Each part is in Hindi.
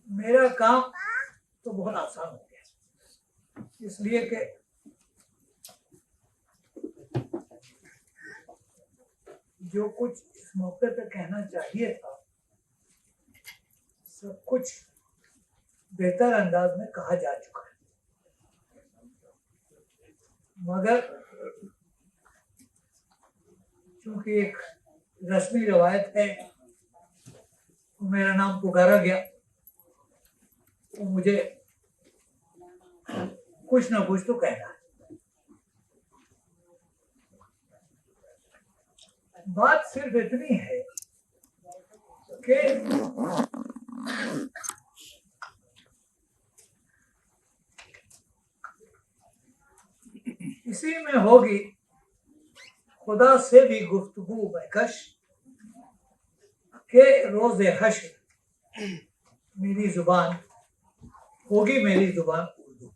मेरा काम तो बहुत आसान हो गया, इसलिए कि जो कुछ इस मौके पे कहना चाहिए था सब कुछ बेहतर अंदाज में कहा जा चुका है। मगर चूंकि एक रस्मी रवायत है, तो मेरा नाम पुकारा गया, तो मुझे कुछ ना कुछ तो कहना है। बात सिर्फ इतनी है कि इसी में होगी खुदा से भी गुफ्तगू बहकश के रोज़े हश्र मेरी जुबान होगी, मेरी जुबान उर्दू।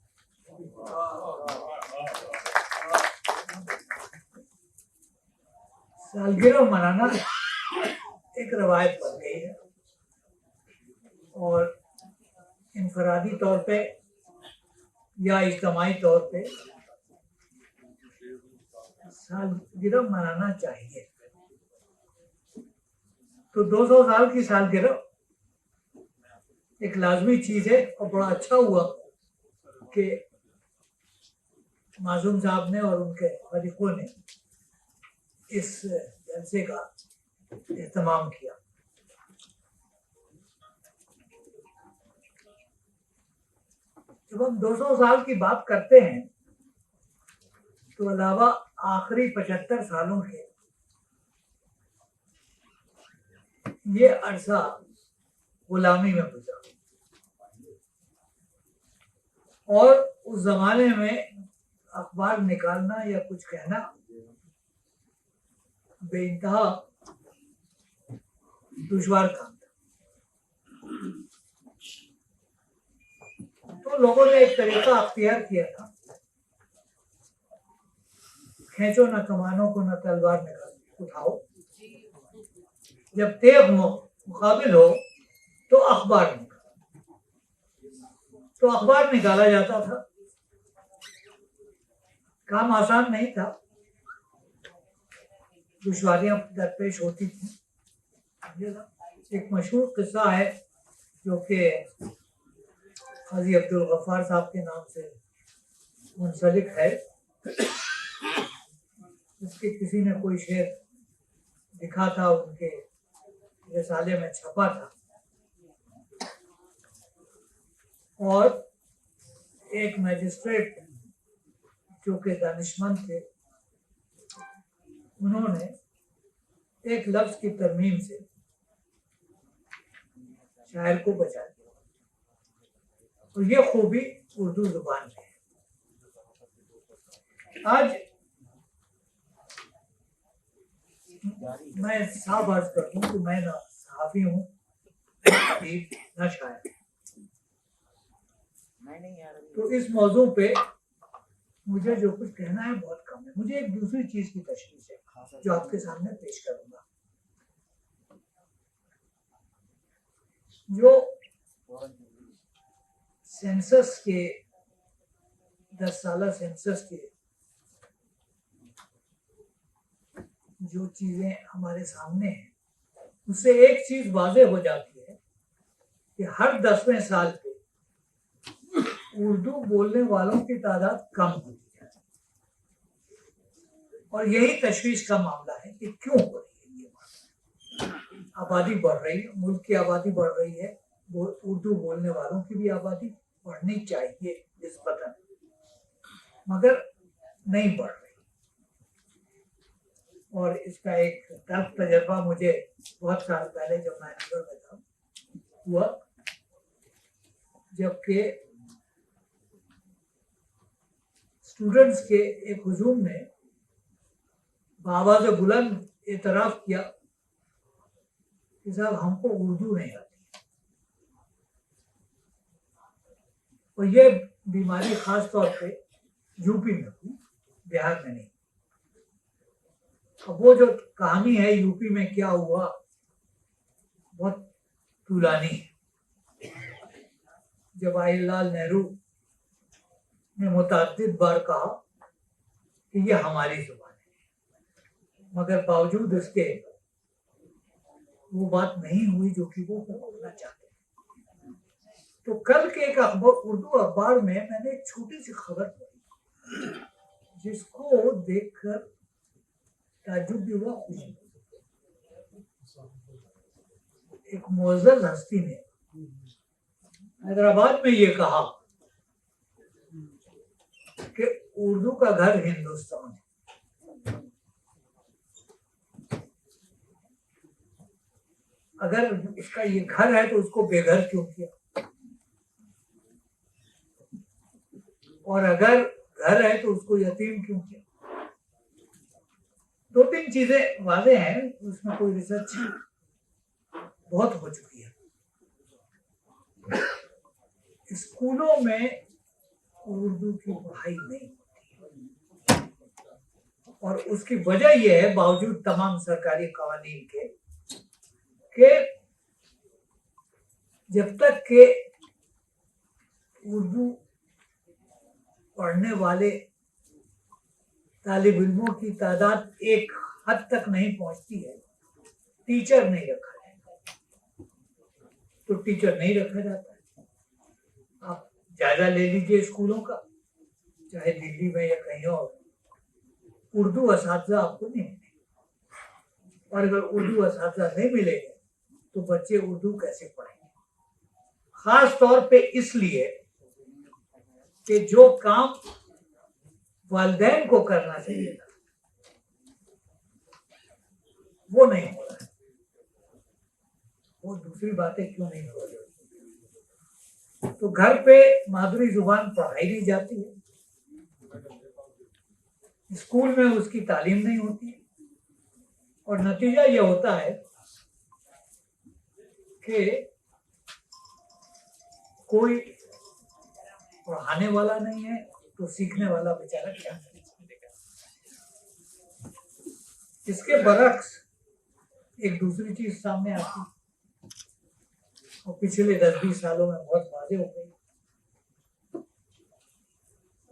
सालगिरह मनाना एक रवायत बन गई है और इनफरादी तौर पे या इज्तमाही तौर पे सालगिरह मनाना चाहिए। तो 200 साल की सालगिरह एक लाजमी चीज है और बड़ा अच्छा हुआ कि मासूम साहब ने और उनके फरीकों ने इस जलसे का एहतमाम किया। जब हम 200 साल की बात करते हैं तो अलावा आखिरी 75 सालों के ये अरसा गुलामी में गुजरा और उस जमाने में अखबार निकालना या कुछ कहना बेइंतहा दुश्वार काम था। तो लोगों ने एक तरीका अख्तियार किया था, खींचो न कमानों को न तलवार निकाल उठाओ, जब तेग मुकाबिल हो तो अखबार निकालो। तो अखबार निकाला जाता था। काम आसान नहीं था, दुश्वारियां दरपेश होती थी। एक मशहूर किस्सा है जो कि हाजी अब्दुल गफ्फार साहब के नाम से मुंसलिक है। उसके किसी ने कोई शेर लिखा था, उनके रिसाले में छपा था और एक मैजिस्ट्रेट जो कि दानिशमंद थे, उन्होंने एक लफ्ज की तरमीम से शायर को बचा दिया। और ये खूबी उर्दू जुबान में है। आज मैं साफ अर्ज कर दूं कि मैं ना सहाफी हूँ ना शायर। तो इस मौजू पे मुझे जो कुछ कहना है बहुत कम है। मुझे एक दूसरी चीज की तशखीस है जो आपके सामने पेश करूंगा। जो सेंसस के 10 साल सेंसस के जो चीजें हमारे सामने हैं, उससे एक चीज वाज़ेह हो जाती है कि हर 10वें साल पे उर्दू बोलने वालों की तादाद कम होती है। और यही तशवीश का मामला है कि क्यों हो रही है ये बात। आबादी बढ़ रही है, मुल्क की आबादी बढ़ रही है, उर्दू बोलने वालों की भी आबादी बढ़नी चाहिए निस्बतन, मगर नहीं बढ़ रही। और इसका एक तल्ख तजर्बा मुझे बहुत साल पहले जब मैं नगर में था हुआ, जबकि स्टूडेंट्स के एक हुजूम ने बावाज़ बुलंद एतराफ किया कि साहब हमको उर्दू नहीं आती। और ये बीमारी खास तौर पे यूपी में हुई, बिहार में नहीं। अब वो जो कहानी है यूपी में क्या हुआ बहुत तुलानी है। जवाहरलाल नेहरू ने मुतअद्दिद बार कहा कि ये हमारी जुबान है, मगर बावजूद इसके वो बात नहीं हुई जो कि वो होना चाहते हैं। तो कल के एक उर्दू अखबार में मैंने एक छोटी सी खबर पढ़ी जिसको देखकर ताज्जुब भी हुआ, खुशी भी। एक मुअज़्ज़ज़ हस्ती ने हैदराबाद में ये कहा कि उर्दू का घर हिंदुस्तान है। अगर उसका ये घर है तो उसको बेघर क्यों किया, और अगर घर है तो उसको यतीम क्यों किया? दो तीन चीजें वाज़ेह हैं, उसमें कोई रिसर्च बहुत हो चुकी है। स्कूलों में उर्दू की पढ़ाई नहीं होती और उसकी वजह यह है, बावजूद तमाम सरकारी कानून के, कि जब तक के उर्दू पढ़ने वाले तालिब इल्मों की तादाद एक हद तक नहीं पहुंचती है, टीचर नहीं रखा जाता। तो टीचर नहीं रखा जाता है। आप जायजा ले लीजिए स्कूलों का, चाहे दिल्ली में या कहीं और, उर्दू असातिज़ा आपको नहीं मिलेंगे। और अगर उर्दू असातिज़ा नहीं मिलेंगे तो बच्चे उर्दू कैसे पढ़ेंगे? खास तौर पे इसलिए कि जो काम वालिदैन को करना चाहिए था वो नहीं हो रहा है। वो दूसरी बातें क्यों नहीं हो रही? तो घर पे मादरी जुबान पढ़ाई नहीं जाती है, स्कूल में उसकी तालीम नहीं होती है, और नतीजा ये होता है कि कोई पढ़ाने वाला नहीं है तो सीखने वाला बेचारा क्या करे? इसके बरक्स एक दूसरी चीज सामने आती है और पिछले 10-20 सालों में बहुत वाज़ेह हो गई।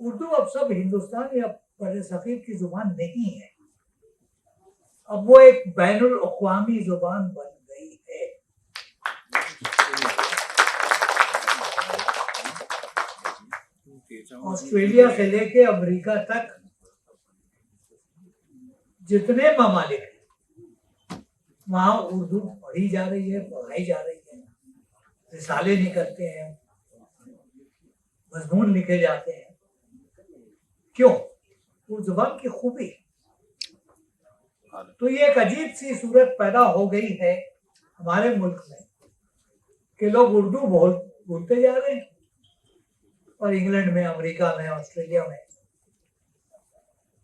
उर्दू अब सब हिंदुस्तान या बड़े-सग़ीर की जुबान नहीं है, अब वो एक बैनुल अक़वामी जुबान बन गई है। ऑस्ट्रेलिया से लेके अमेरिका तक जितने ममालिक हैं वहां उर्दू पढ़ी जा रही है, पढ़ाई जा रही है, रिसाले निकलते हैं, मजमून लिखे जाते हैं। क्यों? वो जुबान की खूबी है। तो ये एक अजीब सी सूरत पैदा हो गई है हमारे मुल्क में कि लोग उर्दू बोलते जा रहे हैं और इंग्लैंड में, अमेरिका में, ऑस्ट्रेलिया में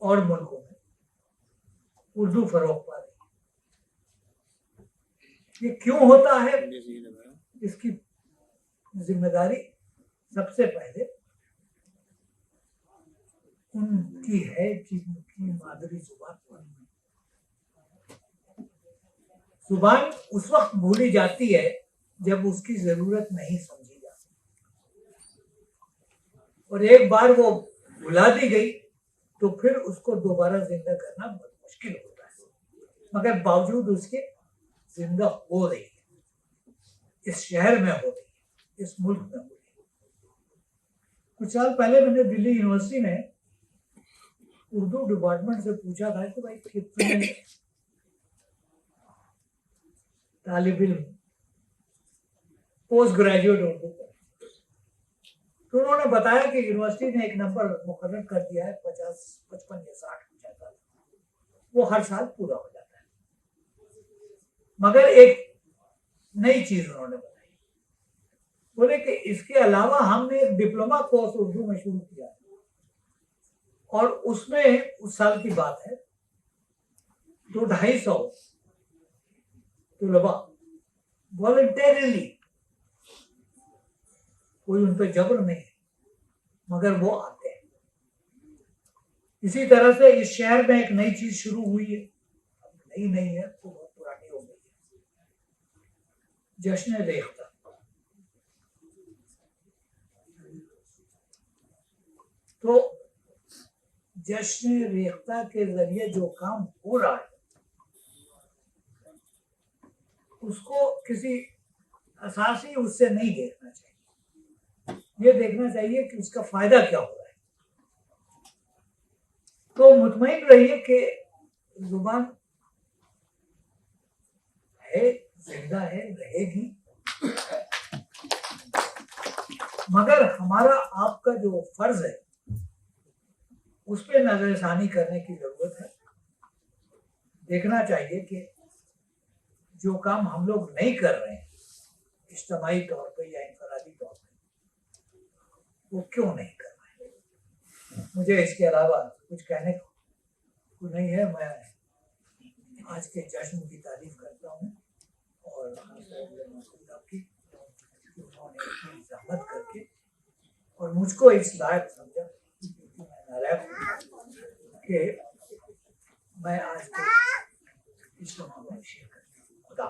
और मुल्कों में उर्दू फरोग पा रही है। ये क्यों होता है? इसकी जिम्मेदारी सबसे पहले उनकी है जिनकी मादरी जुबान पढ़ी। जुबान उस वक्त भूली जाती है जब उसकी जरूरत नहीं समझी जाती, और एक बार वो भुला दी गई तो फिर उसको दोबारा जिंदा करना बहुत मुश्किल होता है। मगर बावजूद उसके जिंदा हो रही है, इस शहर में हो रही है, इस मुल्क में हो रही है। कुछ साल पहले मैंने दिल्ली यूनिवर्सिटी में उर्दू डिपार्टमेंट से पूछा था कि भाई कितने तालिब इल्म पोस्ट ग्रेजुएट उर्दू पर, तो उन्होंने बताया कि यूनिवर्सिटी ने एक नंबर मुकर्रर कर दिया है, 50, 55 या 60 कुछ ऐसा, वो हर साल पूरा हो जाता है। मगर एक नई चीज उन्होंने बताई, बोले कि इसके अलावा हमने एक डिप्लोमा कोर्स उर्दू में शुरू किया है और उसमें उस साल की बात है 200-250 तुलबा वॉलंटरीली, कोई उन पर जबर नहीं है, मगर वो आते हैं। इसी तरह से इस शहर में एक नई चीज शुरू हुई है, नई नहीं है तो बहुत पुरानी हो गई है, जश्न रेख्ता। तो जश्न रेख्ता के जरिए जो काम हो रहा है उसको किसी असासी उससे नहीं देखना चाहिए, ये देखना चाहिए कि उसका फायदा क्या हो रहा है। तो मुतमईन रहिए कि जुबान है, जिंदा है, रहेगी, मगर हमारा आपका जो फर्ज है उस पर नजरसानी करने की जरूरत है। देखना चाहिए कि जो काम हम लोग नहीं कर रहे हैं इज्तिमाई तौर पर या इनफरादी तौर पर, वो क्यों नहीं कर रहे हैं। मुझे इसके अलावा कुछ कहने को नहीं है। मैं आज के जश्न की तारीफ करता हूँ और आपकी उन्होंने इतनी जहमत करके और मुझको इस लायक समझा क्योंकि मैं नालायक हूँ कि मैं आज के इज्तिमा में शेयर करता हूँ। खुदा